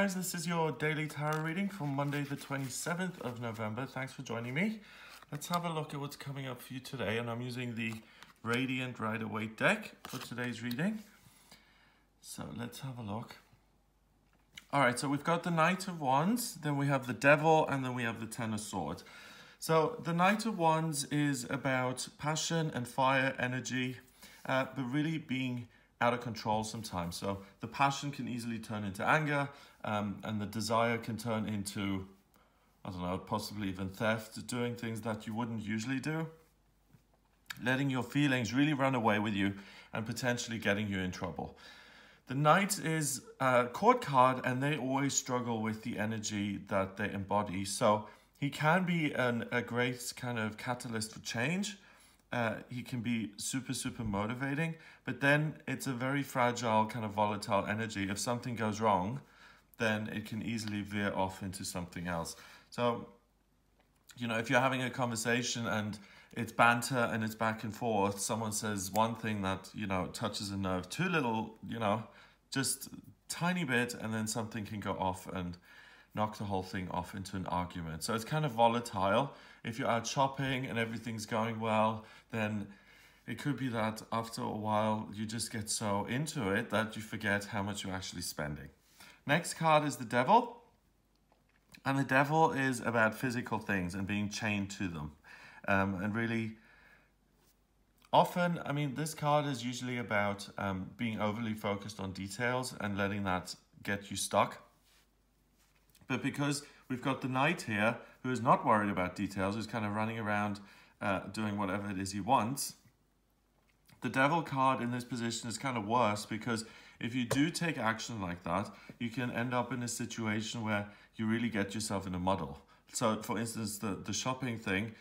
guys, this is your daily tarot reading from Monday the 27th of November. Thanks for joining me. Let's have a look at what's coming up for you today, and I'm using the Radiant Rider-Waite deck for today's reading. So let's have a look. Alright, so we've got the Knight of Wands, then we have the Devil, and then we have the Ten of Swords. So the Knight of Wands is about passion and fire energy, but really being out of control sometimes. So the passion can easily turn into anger, and the desire can turn into, I don't know, possibly even theft, doing things that you wouldn't usually do. Letting your feelings really run away with you and potentially getting you in trouble. The Knight is a court card, and they always struggle with the energy that they embody. So he can be a great kind of catalyst for change. He can be super motivating, but then it's a very fragile, kind of volatile energy. If something goes wrong, then it can easily veer off into something else. So, you know, if you're having a conversation and it's banter and it's back and forth, someone says one thing that, you know, touches a nerve too little, you know, just tiny bit, and then something can go off and knock the whole thing off into an argument. So it's kind of volatile. If you're out shopping and everything's going well, then it could be that after a while you just get so into it that you forget how much you're actually spending. Next card is the Devil. And the Devil is about physical things and being chained to them. And really, often, I mean, this card is usually about being overly focused on details and letting that get you stuck. But because we've got the Knight here, who is not worried about details, who's kind of running around doing whatever it is he wants, the Devil card in this position is kind of worse, because if you do take action like that, you can end up in a situation where you really get yourself in a muddle. So, for instance, the shopping thing,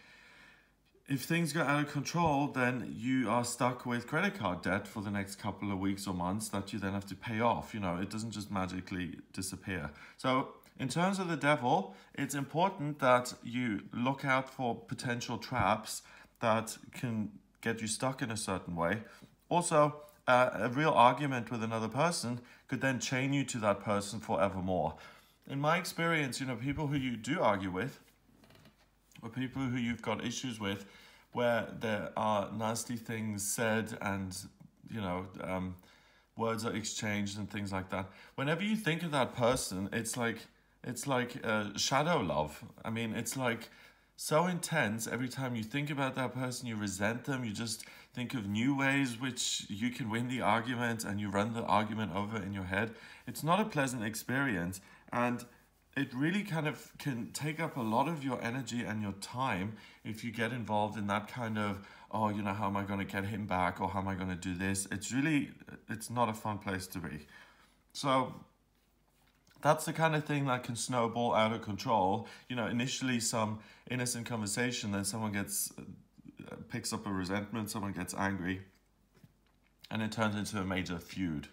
if things go out of control, then you are stuck with credit card debt for the next couple of weeks or months that you then have to pay off. You know, it doesn't just magically disappear. So in terms of the Devil, it's important that you look out for potential traps that can get you stuck in a certain way. Also, a real argument with another person could then chain you to that person forevermore. In my experience, you know, people who you do argue with, or people who you've got issues with, where there are nasty things said and, you know, words are exchanged and things like that. Whenever you think of that person, it's like shadow love. I mean, it's like so intense. Every time you think about that person, you resent them. You just think of new ways which you can win the argument, and you run the argument over in your head. It's not a pleasant experience, and it really kind of can take up a lot of your energy and your time if you get involved in that kind of, oh, you know, how am I going to get him back, or how am I going to do this? It's not a fun place to be. So that's the kind of thing that can snowball out of control. You know, initially some innocent conversation, then someone picks up a resentment, someone gets angry, and it turns into a major feud.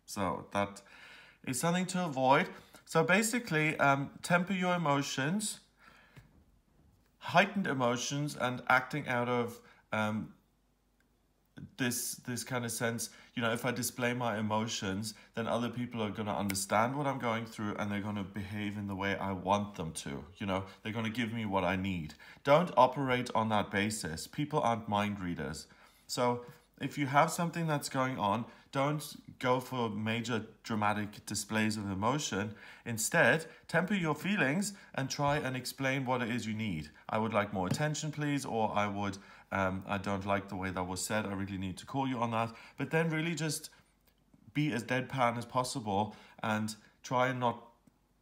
So that is something to avoid. So basically, temper your emotions, heightened emotions, and acting out of this kind of sense, you know, if I display my emotions, then other people are going to understand what I'm going through, and they're going to behave in the way I want them to. You know, they're going to give me what I need. Don't operate on that basis. People aren't mind readers. So if you have something that's going on, don't go for major dramatic displays of emotion. Instead, temper your feelings and try and explain what it is you need. I would like more attention, please, or I don't like the way that was said. I really need to call you on that. But then really just be as deadpan as possible and try and not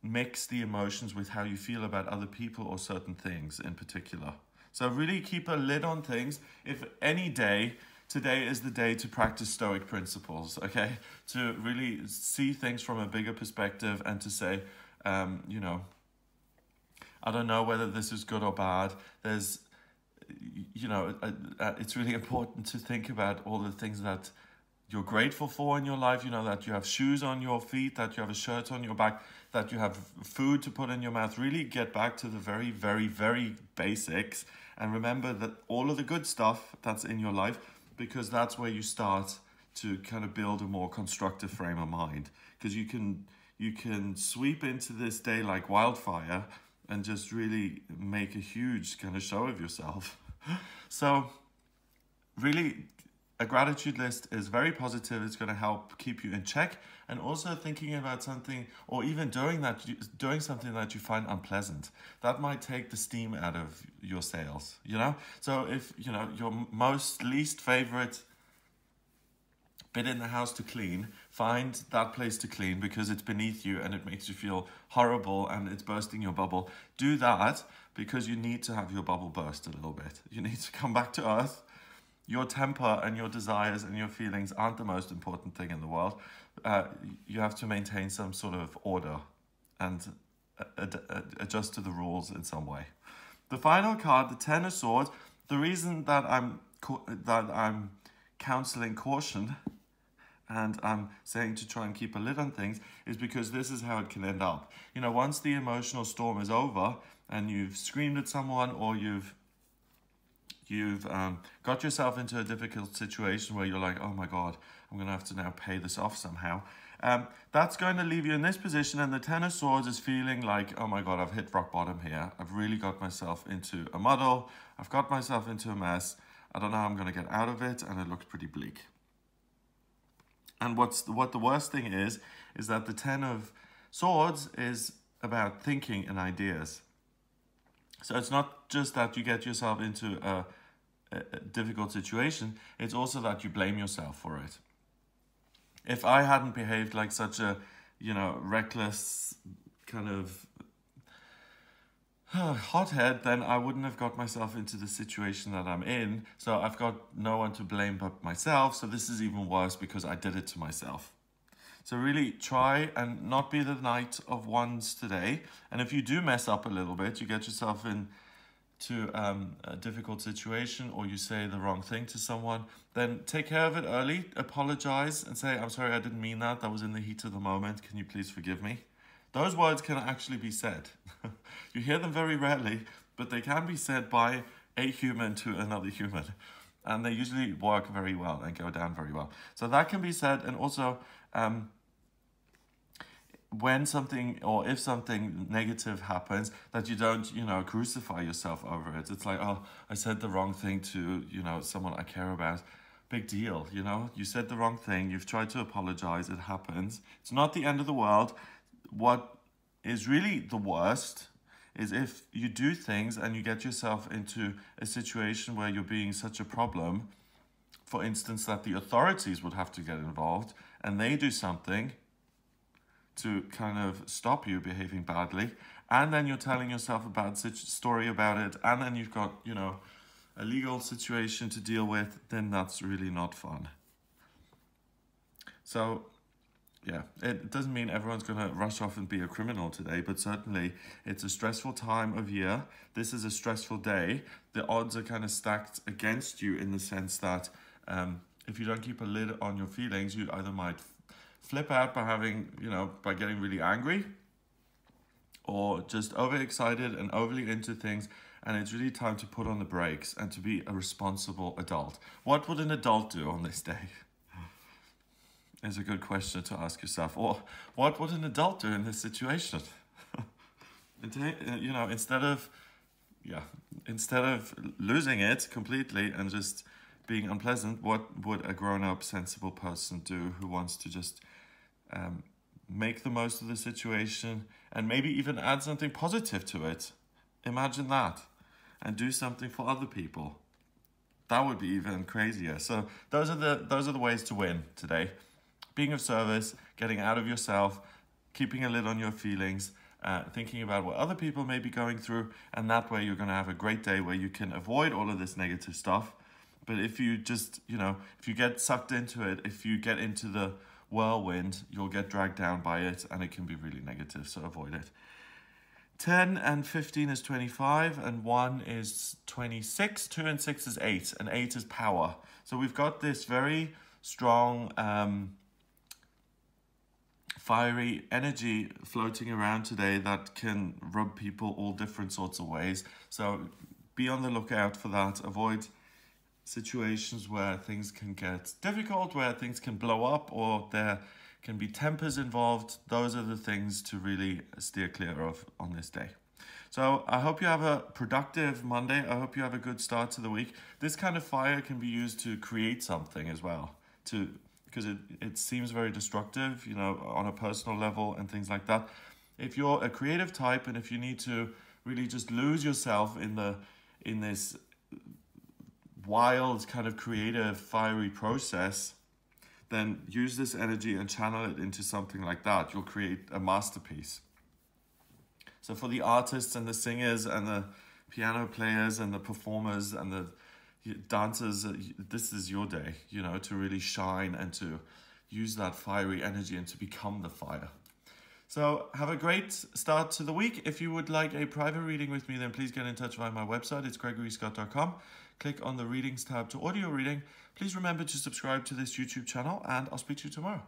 mix the emotions with how you feel about other people or certain things in particular. So really keep a lid on things. If any day, today is the day to practice Stoic principles, okay? To really see things from a bigger perspective and to say, you know, I don't know whether this is good or bad. There's, you know, it's really important to think about all the things that you're grateful for in your life. You know, that you have shoes on your feet, that you have a shirt on your back, that you have food to put in your mouth. Really get back to the very basics, and remember that all of the good stuff that's in your life, because that's where you start to kind of build a more constructive frame of mind. Because you can you can sweep into this day like wildfire and just really make a huge kind of show of yourself. So really, a gratitude list is very positive. It's going to help keep you in check, and also thinking about something, or even doing something that you find unpleasant, that might take the steam out of your sales, you know? So if, you know, your least favorite bit in the house to clean, find that place to clean because it's beneath you and it makes you feel horrible and it's bursting your bubble. Do that because you need to have your bubble burst a little bit. You need to come back to earth. Your temper and your desires and your feelings aren't the most important thing in the world. You have to maintain some sort of order and adjust to the rules in some way. The final card, the Ten of Swords. The reason that I'm counseling caution and I'm saying to try and keep a lid on things is because this is how it can end up. You know, once the emotional storm is over and you've screamed at someone, or you've got yourself into a difficult situation where you're like, oh my God, I'm going to have to now pay this off somehow. That's going to leave you in this position, and the Ten of Swords is feeling like, oh my God, I've hit rock bottom here. I've really got myself into a muddle. I've got myself into a mess. I don't know how I'm going to get out of it, and it looks pretty bleak. And what the worst thing is that the Ten of Swords is about thinking and ideas. So it's not just that you get yourself into a difficult situation, it's also that you blame yourself for it. If I hadn't behaved like such a, you know, reckless kind of hothead, then I wouldn't have got myself into the situation that I'm in. So I've got no one to blame but myself. So this is even worse because I did it to myself. So really try and not be the Knight of Wands today. And if you do mess up a little bit, you get yourself into a difficult situation, or you say the wrong thing to someone, then take care of it early, apologize and say, I'm sorry, I didn't mean that. That was in the heat of the moment. Can you please forgive me? Those words can actually be said. You hear them very rarely, but they can be said by a human to another human. And they usually work very well and go down very well. So that can be said. And also, when something, or if something negative happens, that you don't, you know, crucify yourself over it. It's like, oh, I said the wrong thing to, you know, someone I care about. Big deal, you know? You said the wrong thing. You've tried to apologize. It happens. It's not the end of the world. What is really the worst is if you do things and you get yourself into a situation where you're being such a problem, for instance, that the authorities would have to get involved, and they do something to kind of stop you behaving badly, and then you're telling yourself a bad story about it, and then you've got, you know, a legal situation to deal with, then that's really not fun. So yeah, it doesn't mean everyone's going to rush off and be a criminal today, but certainly it's a stressful time of year. This is a stressful day. The odds are kind of stacked against you in the sense that if you don't keep a lid on your feelings, you either might flip out by having, you know, by getting really angry, or just overexcited and overly into things. And it's really time to put on the brakes and to be a responsible adult. What would an adult do on this day? Is a good question to ask yourself. Or what would an adult do in this situation? You know, instead of losing it completely and just being unpleasant, what would a grown-up, sensible person do who wants to just make the most of the situation and maybe even add something positive to it? Imagine that, and do something for other people. That would be even crazier. So those are the ways to win today. Being of service, getting out of yourself, keeping a lid on your feelings, thinking about what other people may be going through, and that way you're going to have a great day where you can avoid all of this negative stuff. But if you just, you know, if you get sucked into it, if you get into the whirlwind, you'll get dragged down by it, and it can be really negative, so avoid it. 10 and 15 is 25, and 1 is 26, 2 and 6 is 8, and 8 is power. So we've got this very strong fiery energy floating around today that can rub people all different sorts of ways. So be on the lookout for that. Avoid situations where things can get difficult, where things can blow up, or there can be tempers involved. Those are the things to really steer clear of on this day. So I hope you have a productive Monday. I hope you have a good start to the week. This kind of fire can be used to create something as well, because it seems very destructive, you know, on a personal level and things like that. If you're a creative type and if you need to really just lose yourself in this wild kind of creative fiery process, then use this energy and channel it into something like that. You'll create a masterpiece. So for the artists and the singers and the piano players and the performers and the dancers, this is your day, you know, to really shine and to use that fiery energy and to become the fire. So have a great start to the week. If you would like a private reading with me, then please get in touch via my website. It's gregoryscott.com. Click on the readings tab to audio reading. Please remember to subscribe to this YouTube channel, and I'll speak to you tomorrow.